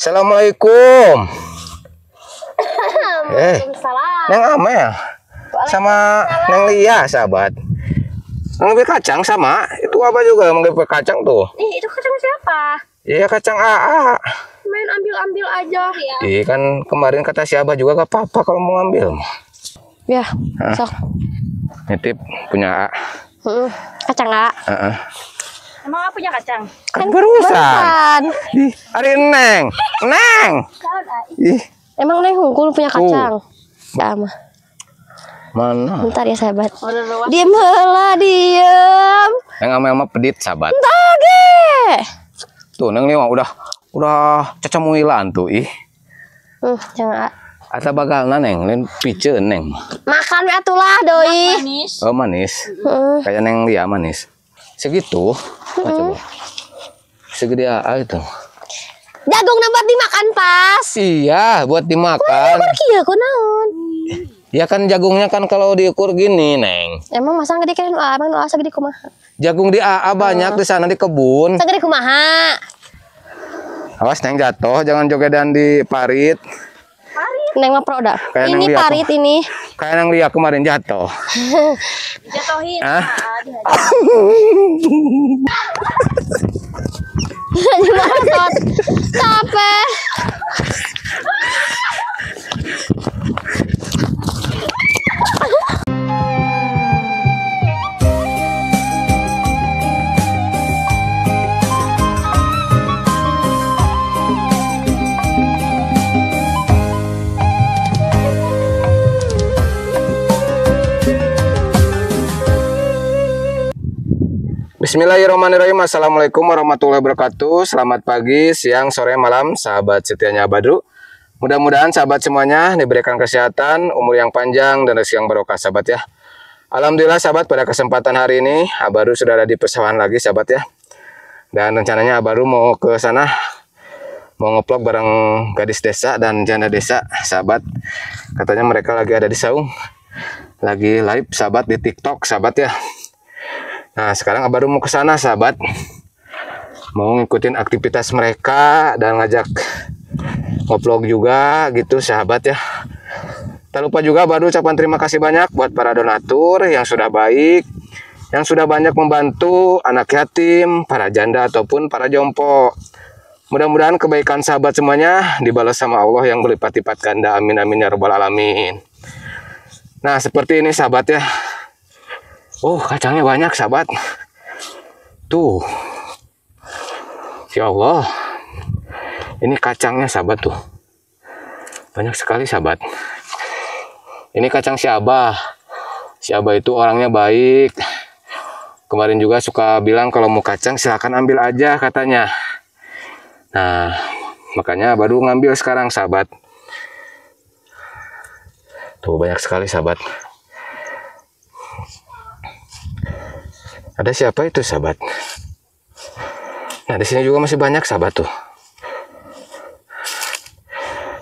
Assalamualaikum. Waalaikumsalam. Neng Amel sama Neng Lia, sahabat. Ngambil kacang sama itu apa juga ngambil kacang tuh? Ih, itu kacang siapa? Iya kacang AA. Main ambil-ambil aja ya. Iya kan kemarin kata si Abah juga gak apa-apa kalau mau ngambil. Ya, sok. Nitip punya A. Kacang A. Emang apa punya kacang? Kan barusan. Ih, hari Neng. Neng. Ih, Emang Neng Hungkul punya kacang? Enggak mah. mana? Bentar ya sahabat. Udah luas. Diem heula, diem. Neng Amel mah pedit, sahabat. Bentar ge. Tuh Neng Lia udah cacamuilan tuh ih. Jangan A. Asa bagalna Neng, lain piceun Neng. Makan we atulah doi. Manis. Oh manis. Kayak Neng Lia manis. Segitu. Coba. Segede AA itu. Jagung buat dimakan pas. Iya, buat dimakan. Kieu kunaon? Ya kan jagungnya kan kalau diukur gini, Neng. Emang masa gede kan emang asa gede kumaha? Jagung di AA banyak di sana di kebun. Asa gede kumaha? Awas Neng jatuh, jangan jogedan di parit. Neng mah proda. Kayak Neng Ini lihat parit ini. Kayak Neng Lia kemarin jatuh. Jatuhin. Hah? Nyemot. Capek. Bismillahirrahmanirrahim. Assalamualaikum warahmatullahi wabarakatuh. Selamat pagi, siang, sore, malam, sahabat setianya Badru. Mudah-mudahan sahabat semuanya diberikan kesehatan, umur yang panjang, dan rezeki yang barokah, sahabat ya. Alhamdulillah sahabat, pada kesempatan hari ini Baru sudah ada di pesawahan lagi, sahabat ya. Dan rencananya Baru mau ke sana, mau ngeplog bareng gadis desa dan janda desa, sahabat. Katanya mereka lagi ada di saung, lagi live, sahabat, di TikTok, sahabat ya. Nah sekarang baru mau ke sana, sahabat, mau ngikutin aktivitas mereka dan ngajak nge-vlog juga gitu, sahabat ya. Tak lupa juga baru ucapan terima kasih banyak buat para donatur yang sudah baik, yang sudah banyak membantu anak yatim, para janda ataupun para jompo. Mudah-mudahan kebaikan sahabat semuanya dibalas sama Allah yang berlipat-lipat ganda. Amin amin ya rabbal alamin. Nah seperti ini, sahabat ya. Oh, kacangnya banyak, sahabat. Tuh. Ya Allah. Ini kacangnya, sahabat, tuh. Banyak sekali, sahabat. Ini kacang si Abah. Si Abah itu orangnya baik. Kemarin juga suka bilang kalau mau kacang silakan ambil aja, katanya. Nah, makanya baru ngambil sekarang, sahabat. Tuh, banyak sekali, sahabat. Ada siapa itu, sahabat? Nah di sini juga masih banyak, sahabat tuh.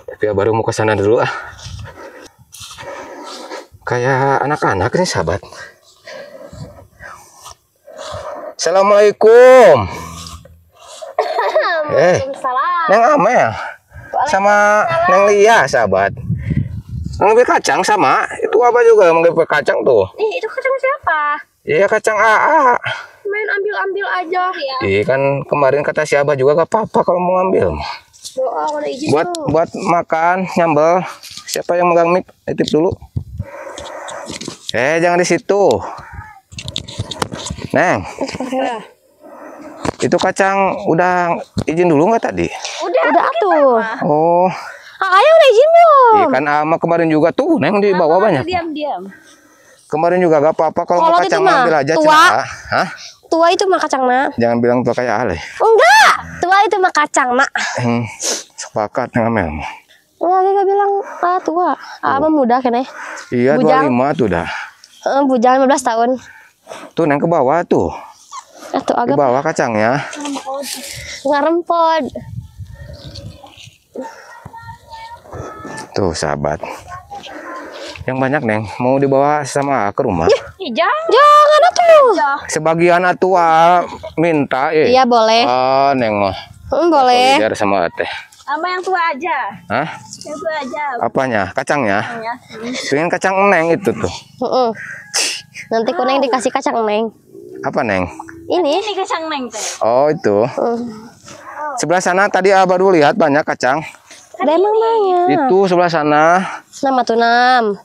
Tapi ya baru mau ke sana dulu ah. Kayak anak-anak nih, sahabat. Assalamualaikum. Neng Amel sama Neng Lia, sahabat. Ngambil kacang sama itu apa juga ngambil kacang tuh? Ih, itu kacang siapa? Iya kacang AA. Main ambil-ambil aja ya. Iya kan kemarin kata si Abah juga gak apa-apa kalau mau ngambil. Doa udah izin Buat makan nyambel. Siapa yang megang mic? Titip dulu. Jangan di situ. Neng. Itu kacang udah izin dulu nggak tadi? Udah atuh. Oh. Ayah udah izin belum? Iya kan ama kemarin juga tuh Neng di bawah banyak. Diam-diam. Kemarin juga gak apa-apa kalau mau kacang ngambil aja, tua. Cina. Hah? Tua itu mah kacang nak. Jangan bilang tua kayak Ale. Enggak. Tua itu mah kacang nak. Sepakat Neng Amel. Enggak, dia bilang tua. Mah muda kan Iya, Bujang. 25 tuh dah. Bujang 15 tahun. Tuh Neng ke bawah tuh. Tuh Di agak bawah kacangnya. ngarempod. Tuh sahabat. Yang banyak Neng, mau dibawa sama ke rumah. Jangan atuh. Sebagian atua minta Iya boleh. Neng mah. Boleh. Biar sama teh. Sama yang tua aja. Hah? Yang tua aja. Apanya? Kacangnya? Ya. Pengen kacang Neng itu tuh. Nanti kuning dikasih kacang neng. Apa Neng? Ini. Ini kacang neng teh. Oh itu. Sebelah sana tadi baru lihat banyak kacang. Ada emang banyak. Itu sebelah sana. Nama tuh nam.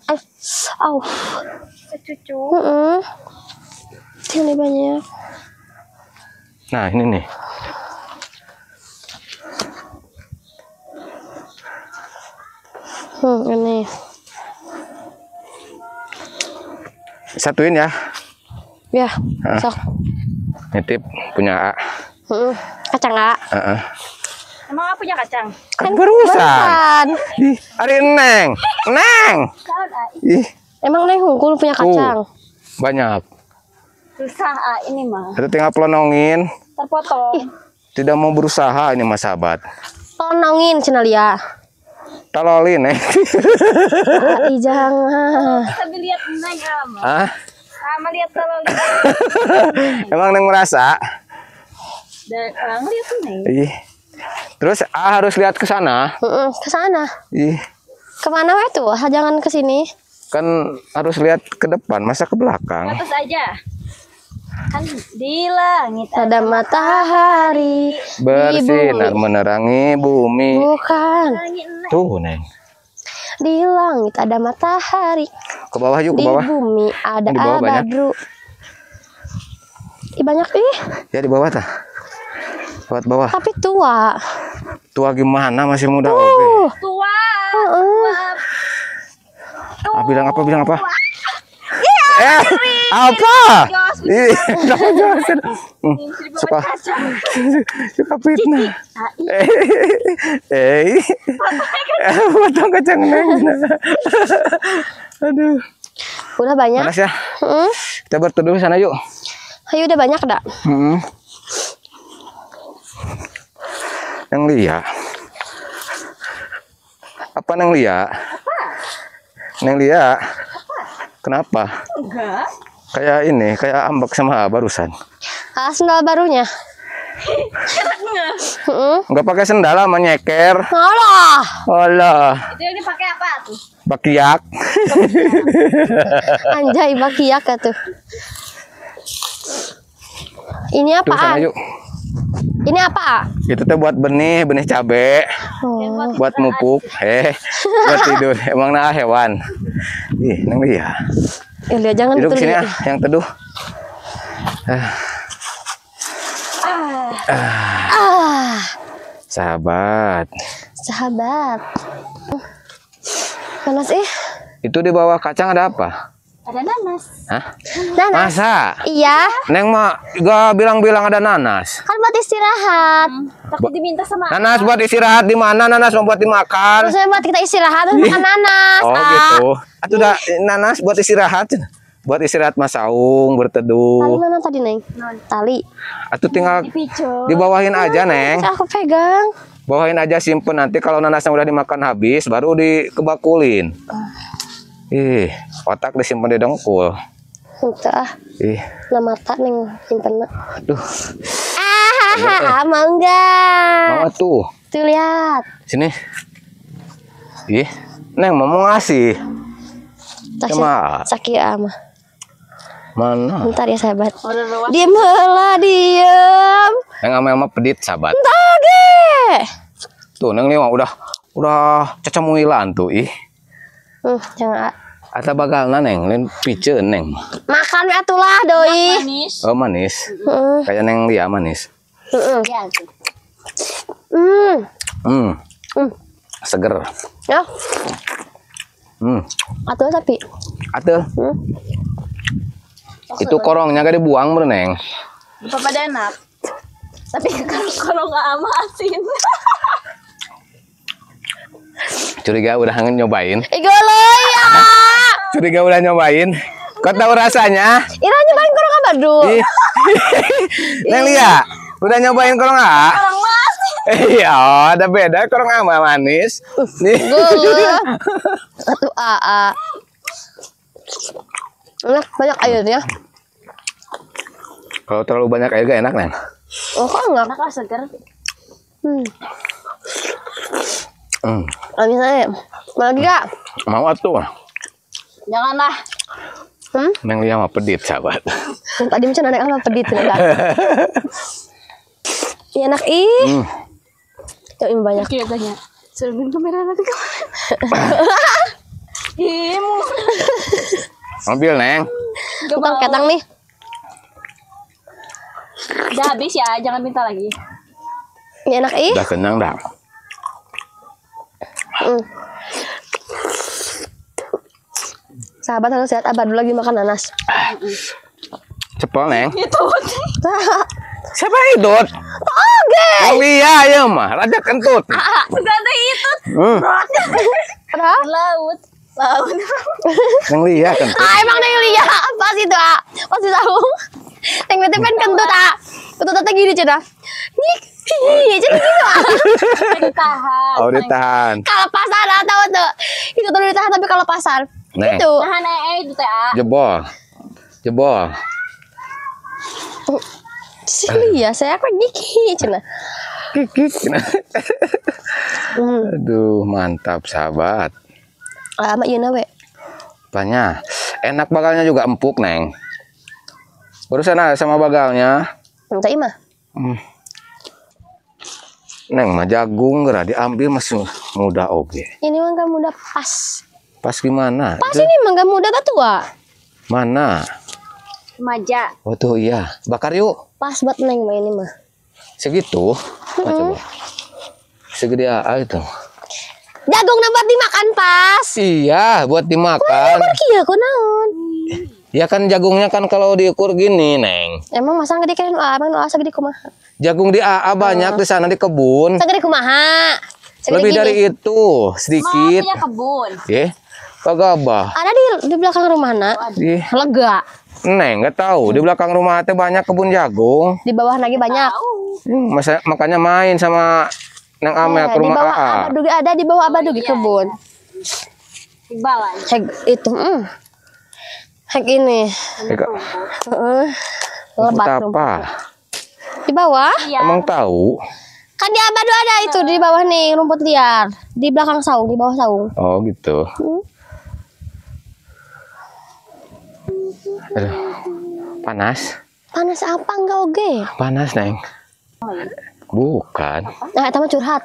Cucu. Sini banyak. Nah ini nih. Ini. Satuin ya. Ya, sok. Nitip punya A. Kacang nggak? Emang apa punya kacang? Kan barusan. Barusan. Ih, hari Neng. Neng. Kawan Ih, Emang Neng Hungkul punya kacang? banyak. susah ini mah. Itu tinggal pelonongin. Terpotong. Tidak mau berusaha ini mas sahabat. Tonongin cina Lia. Talolin Jangan. Sambil lihat neng ama. Hah? Sama lihat kalau Emang Neng merasa? dan orang lihat neng. Ih. Terus harus lihat ke sana. Ke sana. Ih. Kemana wae tuh? Jangan ke sini. Kan harus lihat ke depan, masa ke belakang. Atas aja. Kan di langit Ada matahari Bersinar di bumi. menerangi bumi. Bukan. langit neng. Tuh Neng. Di langit ada matahari. Ke bawah yuk, ke Di bawah. bumi ada Di bawah banyak. abadru. Ih, banyak ih. Ya di bawah tah. Lewat bawah. Tapi tua. Tua gimana masih muda oke. Tua. Bilang apa? Apa? Ih, jelasin. Suka fitnah. Potong kacang Neng. Aduh. Udah banyak. Panas ya. Kita berteduh sana yuk. Ayo udah banyak dak. Neng Lia. Apa Neng Lia? Neng Lia. Kenapa? Enggak. Kayak ini, kayak ambek sama barusan. Sendal barunya. Enggak pakai sendal sama nyeker. Alah. Allah, Itu yang dipakai apa tuh? bakiak. Anjay bakiak tuh. Ini Tuh sana apaan? yuk. Ini apa? Itu teh buat benih cabe, buat mupuk, buat tidur. Emang nah hewan. Ih, Neng Lia. Lia jangan Duduk gitu sini Lia. yang teduh. Sahabat. Sahabat. Panas Itu di bawah kacang ada apa? Ada nanas. Hah? Nanas. Masa? Iya. Neng mah gak bilang-bilang ada nanas. Kan buat istirahat. Takut diminta sama Nanas buat istirahat di mana? Nanas mau buat dimakan. Terus buat kita istirahat terus makan nanas. Oh gitu. Atuh dah nanas buat istirahat. Buat istirahat Mas Saung berteduh. Tali mana tadi Neng? Tali. Atuh tinggal picu. dibawahin aja Neng. Aku pegang. Bawahin aja simpen nanti kalau nanasnya udah dimakan habis baru dikebakulin. Ih, otak disimpan di dengkul. Entah. Ih, Nah mata Neng simpen. duh. Mau enggak? Mau tuh. Tuh lihat. Sini. Ih, Neng mau ngasih. Cuma Sakit ama. mana? Bentar ya sahabat. Diem heula diem. Neng ama pedit sahabat. Tage. Tuh Neng Lia udah cacamuilan tuh ih. Jangan. Ata bagalna Neng, lain piceun Neng. Makan we atulah doi. Manis. Oh manis. Kayak Neng Lia manis. Ya. Seger. Ya. Atuh tapi. Atuh. Itu korongnya gak dibuang bro Neng. Papa enak. Tapi kalau nggak ama asin. Curiga udah nyobain. Igoloy ya. Curiga udah nyobain. Kau tahu rasanya? Ira nyobain kurang apa du? Ih. Neng Lia, udah nyobain korong A? Orang asin. Iya, ada beda korong A sama manis. Nih. Gula. Atuh aa. Enak banyak airnya. Kalau terlalu banyak air gak enak Neng. Oh kok enggak? Enak lah seger. Nah, misalnya, mau lagi gak? Mau atuh. Janganlah. Neng Lia mah pedit sahabat. Tadi macam anak apa pedit enggak? Ini enak ih. Tuh ini banyak. Kelihatannya. Suruhin kamera nanti kemana? Imu. Ambil Neng. Tukang ketang nih. Udah habis ya, jangan minta lagi. Ini enak ih. Udah kenyang dah. Sahabat harus lihat Abah dulu lagi makan nanas. Cepol Neng. Itu. Siapa Idut? Oke. Neng Lia ya mah, raja kentut. Udah ada itu. Padahal Laut. Neng Lia kentut. emang Neng Lia pas itu pasti tahu. Neng Lia pengen kentut kentut tata gini cina. Nih, jadi gitu Ditahan. Oh ditahan. Kalau pasar tahu tuh. Itu tuh ditahan tapi kalau pasar. Neng. Itu. Tahan itu teh. Jebol. Jebol. Si Lia saya kan gigi cina. Kikik. Aduh, mantap sahabat. Lama iya nawe. Apanya? Enak bagalnya juga empuk, Neng. Barusan ada sama bagalnya. Minta imah. Neng mah jagung gerak diambil masih muda oke. Ini mah gak muda pas. Pas gimana? Pas ini mah gak muda tak tua. Mana? Maja. Oh tuh iya. Bakar yuk. Pas buat Neng mah ini mah. Segitu. Coba. Segede A itu. Jagung buat dimakan pas. Iya, buat dimakan. Iya kok naon. Ya kan jagungnya kan kalau diukur gini, Neng. Emang masa gede kan emang asa gede kumaha. Jagung di AA banyak di sana di kebun. Sagede kumaha. Lebih dari itu, sedikit. Punya kebun. Kagak bah. Ada di belakang rumahna. Lega. Neng nggak tahu di belakang rumah teh banyak kebun jagung. Di bawah lagi banyak. Makanya main sama Neng Amel ke Di rumah bawah AA. Abadugi ada di bawah Abadugi kebun. Di bawah. Hek itu. Hek ini. Rumput Lebat apa? Di bawah? Iya. Emang tahu? Kan di Abadu ada itu di bawah nih rumput liar. Di belakang saung, di bawah saung. Oh gitu. Aduh, panas? Panas apa enggak oge? Panas, Neng. Bukan. Nah, tamu curhat.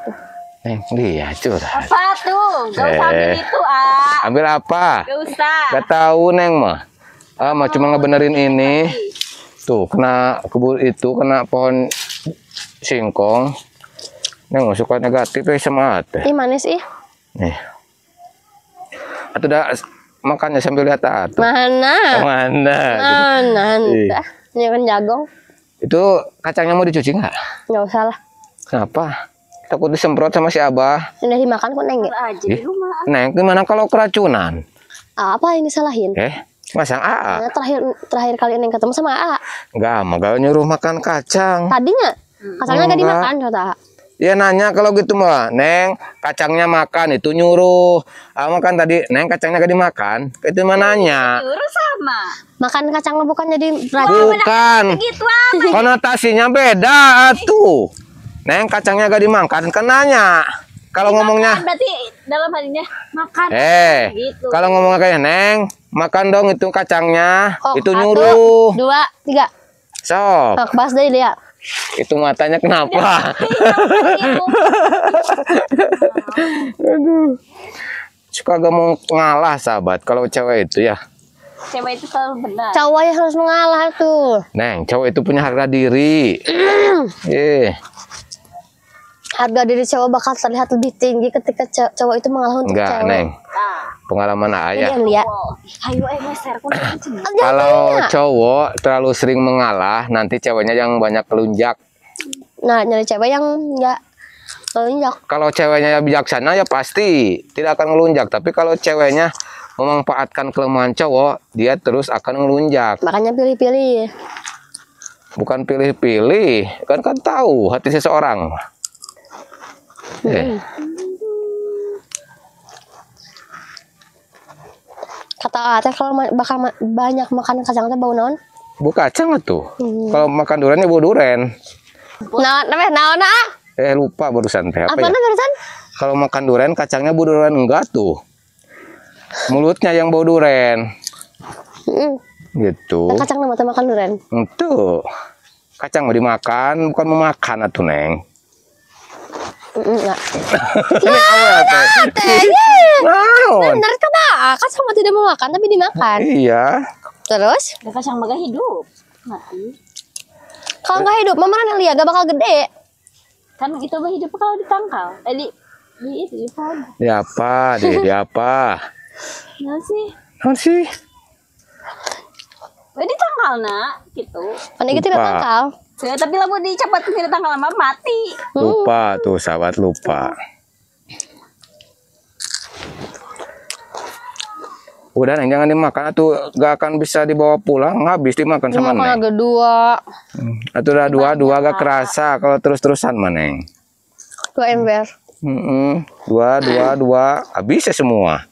Neng, dia curhat. Apa tuh? Gak usah ambil itu, Ambil apa? Gak usah. Gak tahu, Neng mah. Mah cuma ngebenerin ini. Tuh, kena kebun itu, kena pohon singkong. Neng suka negatif sama teh. Ih manis ih. Nih. Atau udah makannya sambil lihat tuh. Mana? Mana? Ih. Ini kan jagung. Itu kacangnya mau dicuci nggak? Nggak usah lah. Kenapa? Takut disemprot sama si Abah. Udah dimakan kok Neng. Aja di rumah. Neng, gimana kalau keracunan? Apa ini salahin? Masang AA? Nah, terakhir kali Neng ketemu sama AA. Enggak, gak nyuruh makan kacang. Tadinya kacangnya nggak Enggak. dimakan kata AA. Ya nanya kalau gitu mah, Neng kacangnya makan itu nyuruh. Kan tadi Neng kacangnya gak dimakan, itu mah nanya. Urus sama. Makan kacang mah bukan jadi racun. Bukan, Gitu apa? konotasinya beda tuh. Neng kacangnya gak dimakan, kan nanya. Kalau ngomongnya, Berarti dalam hal ini makan. Gitu. kalau ngomongnya kayak Neng, makan dong itu kacangnya, Oh, itu 1, nyuruh. 2, 3. Sok, Pak bahas dari dia. itu matanya kenapa? Aduh, suka gak mau ngalah sahabat kalau cewek itu ya. Cewek itu selalu benar. Cowok yang harus mengalah tuh. Neng, cowok itu punya harga diri. Harga diri cowok bakal terlihat lebih tinggi ketika cowok itu mengalah untuk Enggak, cewek. Neng. Pengalaman ayah. Lihat. Ayo share Kalau cowok terlalu sering mengalah, nanti ceweknya yang banyak kelunjak. Nah, nyari cewek yang enggak melunjak. Kalau ceweknya bijaksana ya pasti tidak akan ngelunjak. Tapi kalau ceweknya memanfaatkan kelemahan cowok, dia terus akan ngelunjak. Makanya pilih-pilih. Bukan pilih-pilih, kan tahu hati seseorang. Kata Ate kalau bakal banyak makan kacang teh bau naon? Bu kacang tuh. Kalau makan duriannya bau duren. Naon ah? Lupa barusan teh apa Apa ya? barusan? Kalau makan durian kacangnya bau durian enggak tuh. Mulutnya yang bau durian. Gitu. Kacang nama makan durian. Tuh. Kacang mau dimakan bukan memakan atuh Neng. Enggak. Naon? Bener kata, kacang mah tidak mau makan tapi dimakan. Iya. Terus? Ada kacang maga hidup. Mati. Kalau nggak hidup, mama kan lihat gak bakal gede. Kan itu mah hidup kalau ditangkal. Di itu di pohon. Di apa? Di apa? Nah sih. Naon sih? Ditangkal nak, gitu. Pandai gitu tidak Lupa. tangkal. Ya, tapi lah mau dicopot ke tangkal lama mati. Lupa tuh sahabat lupa. Udah Neng jangan dimakan tuh gak akan bisa dibawa pulang habis dimakan sama Dimakan Neng. agak dua. Atau udah dua agak kerasa kalau terus-terusan mah Neng. 2 ember. Dua habis ya semua.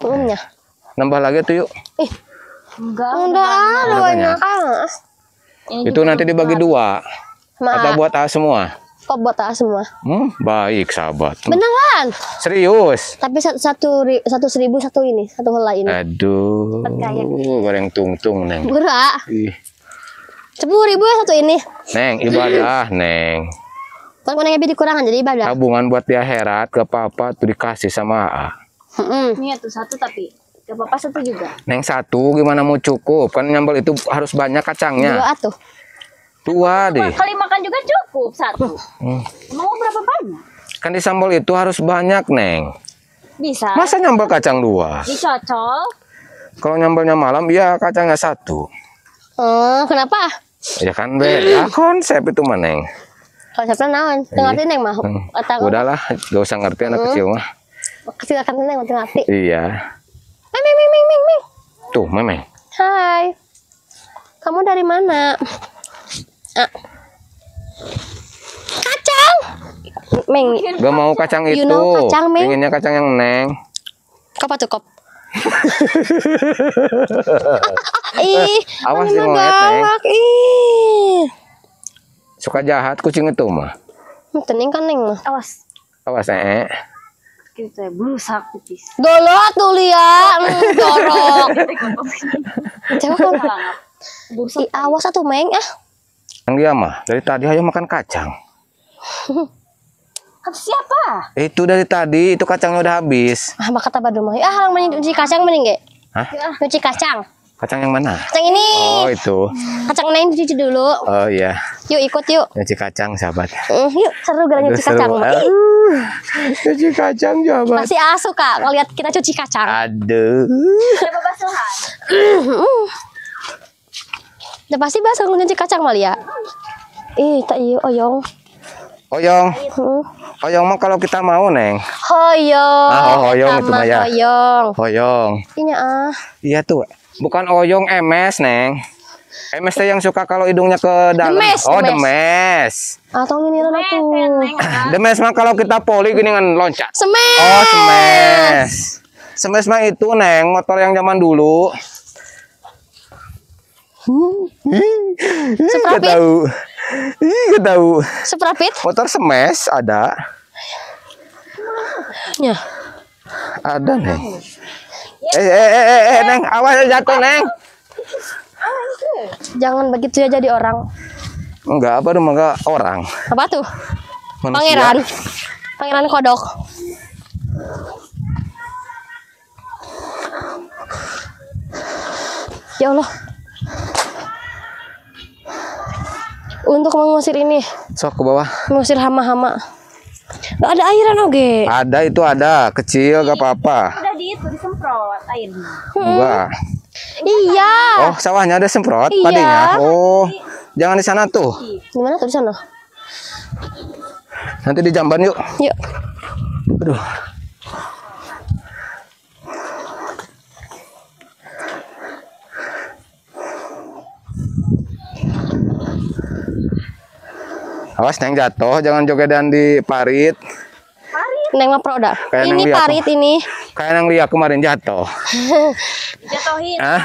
Umumnya. Nambah lagi tuh yuk. Enggak. Udah ada banyak. Itu nanti dibagi 2 atau Maaf. buat semua. Kok buat semua? Baik sahabat. Beneran. Serius. Tapi satu seribu satu ini, satu helai ini. Aduh. Goreng tungtung Neng. Murah. Ih. 10.000 ya satu ini. Neng ibadah Neng. Kan mana yang dikurangan jadi ibadah. Tabungan buat di akhirat ke papa tuh dikasih sama A. Ini tuh satu tapi gak apa-apa satu juga. Neng satu gimana mau cukup? Kan nyambel itu harus banyak kacangnya. 2 atuh. 2 deh. Kali makan juga cukup satu. Mau berapa banyak? Kan di sambal itu harus banyak Neng. Bisa. Masa nyambel kacang 2? Dicocol. Kalau nyambelnya malam ya kacangnya 1. Oh, kenapa? Ya kan beda konsep itu mah Neng. Kalau siapa naon? Ngerti neng mah. Atau Udahlah gak usah ngerti anak kecil mah. kecil kan neng ngerti. Iya. Ming. Tuh Memeng. Hai. Kamu dari mana? Kacang. Meng. Gak mau kacang itu. You know kacang, Meng? Pengennya kacang yang Neng. Kop atuh kop. Ih, Awas mana di ngeliat, Neng. galak. Ih. Suka jahat kucing itu mah. Tening kan neng mah. Awas. Awas Gitu ya, blusak tipis. Dolo tuh liat, dorong. Coba kan. Ih, awas atuh meng Yang dia mah dari tadi ayo makan kacang. Kata siapa? Itu dari tadi itu kacangnya udah habis. Ah, maka tabar rumah. Ah, halang mencuci kacang mending ge. Hah? Cuci kacang. Kacang yang mana? Kacang ini. Oh itu. Kacang neng cuci dulu. Oh iya. Yuk ikut yuk. Nyuci kacang sahabat. Yuk seru gara Aduh, cuci kacang. seru. Ih, Cuci kacang sahabat. pasti asu kak ngeliat kita cuci kacang. Aduh. Ada babasuhan. Udah pasti bahasa nyuci kacang malia. Ih, tak iya oyong. Oyong. Oyong mah kalau kita mau Neng. Hoyong. Hoyong itu mah ya. Hoyong. Hoyong. Iya Iya tuh. Bukan oyong emes Neng. Emes teh yang suka kalau hidungnya ke dalam. Demes, Oh demes. demes. Atau ini lah tuh. Demes mah kalau kita poli gini kan loncat. Semes. Oh semes. Semes mah itu Neng motor yang zaman dulu. Gak Seprapit. tahu. Gak tahu. Seprapit. Motor semes ada. Ya. Ada Neng. Neng, awas jatuh Neng. Jangan begitu ya jadi orang. Enggak apa rumah enggak orang. Apa tuh? Manusia. Pangeran. Pangeran kodok. Ya Allah. Untuk mengusir ini, Sok ke bawah. mengusir hama-hama. Gak ada airan oge. Ada itu ada, kecil gak apa-apa. Udah di itu disemprot airnya. Enggak. Iya. Oh, sawahnya ada semprot Iya. padinya. Oh, jangan di sana tuh. Gimana tuh di sana? Nanti di jamban yuk. Yuk. Aduh. Awas Neng jatuh, jangan jogedan di parit. Neng mah proda. Kayak Ini Neng lihat parit ini. Kayak yang lihat kemarin jatuh. Jatuhin. Hah?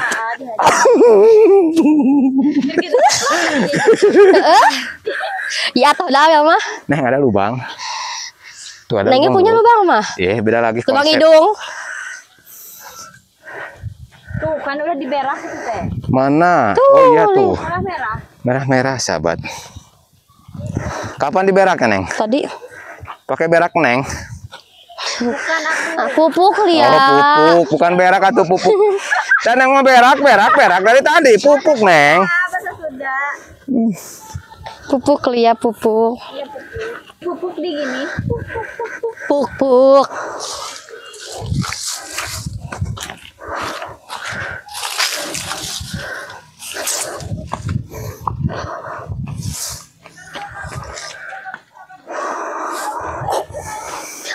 Ya toh lah ya mah. Neng ada lubang. Tuh ada Nengnya lubang punya mulut. lubang mah. Iya, beda lagi Lubang konsep. hidung. Tuh kan udah diberak itu teh. Mana? Tuh, Oh iya tuh. Merah-merah. Merah-merah, sahabat. Kapan diberak, Neng? Tadi Pakai berak, Neng. Bukan aku. pupuk lihat. Oh, pupuk, bukan berak atau pupuk. Dan yang mau berak dari tadi, pupuk, Neng. Bahasa Sunda. Pupuk lihat pupuk. Iya pupuk. Pupuk di gini. Pupuk.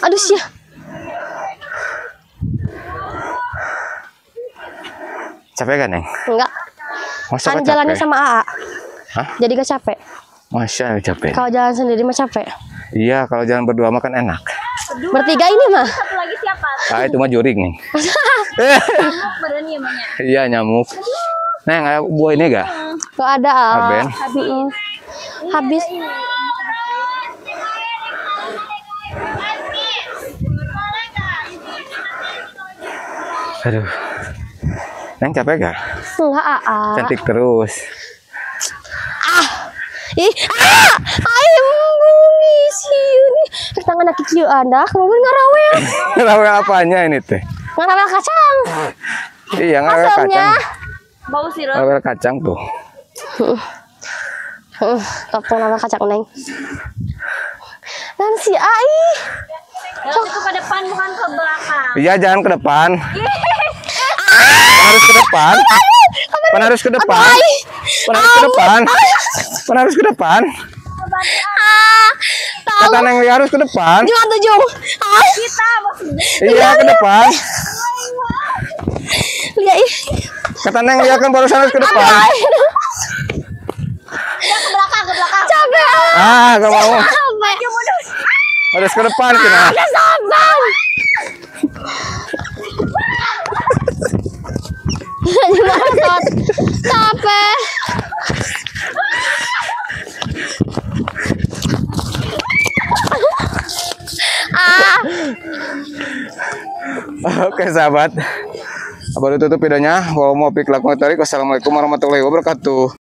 Aduh sih. Capek kan, Neng? Enggak. Masa Kan nggak jalannya capek? sama AA. Hah? Jadi gak capek. Masya Allah, capek. Kalau jalan sendiri mah capek. Iya, kalau jalan berdua mah kan enak. Bertiga ini mah. Satu lagi siapa? Ah, itu mah jurik, Neng. Nyamuk berani emangnya. Iya, nyamuk. Neng, ada buah ini gak? Gak ada AA. Aben. Mm-mm. Habis. Aduh. Neng capek gak? Enggak AA. Cantik terus. Ih, ayo ngisi ini. Tangan anak kecil Anda, kemudian ngarawel. Rawel apanya ini teh? Ngarawel kacang. Iya, rawel Asamnya. kacang. Bau sirup. Rawel kacang tuh. Topong ngarawel kacang neng. Dan si Ai. Jalan itu ke depan bukan ke belakang. Iya, jangan ke depan. Harus ke depan. Pan harus ke depan. Pan harus ke depan. Pan harus ke depan. Tahu. Kata Neng Lia harus ke depan. Jangan tujuh. Kita maksudnya. Iya, ke depan. Lihat ih. Kata Neng Lia kan barusan harus ke depan. Ke belakang, ke belakang. Capek. Ah, gak mau. Capek. Harus ke depan kita. Udah sabar. Capek. Oke, sahabat. Baru tutup videonya. Wassalamualaikum warahmatullahi wabarakatuh.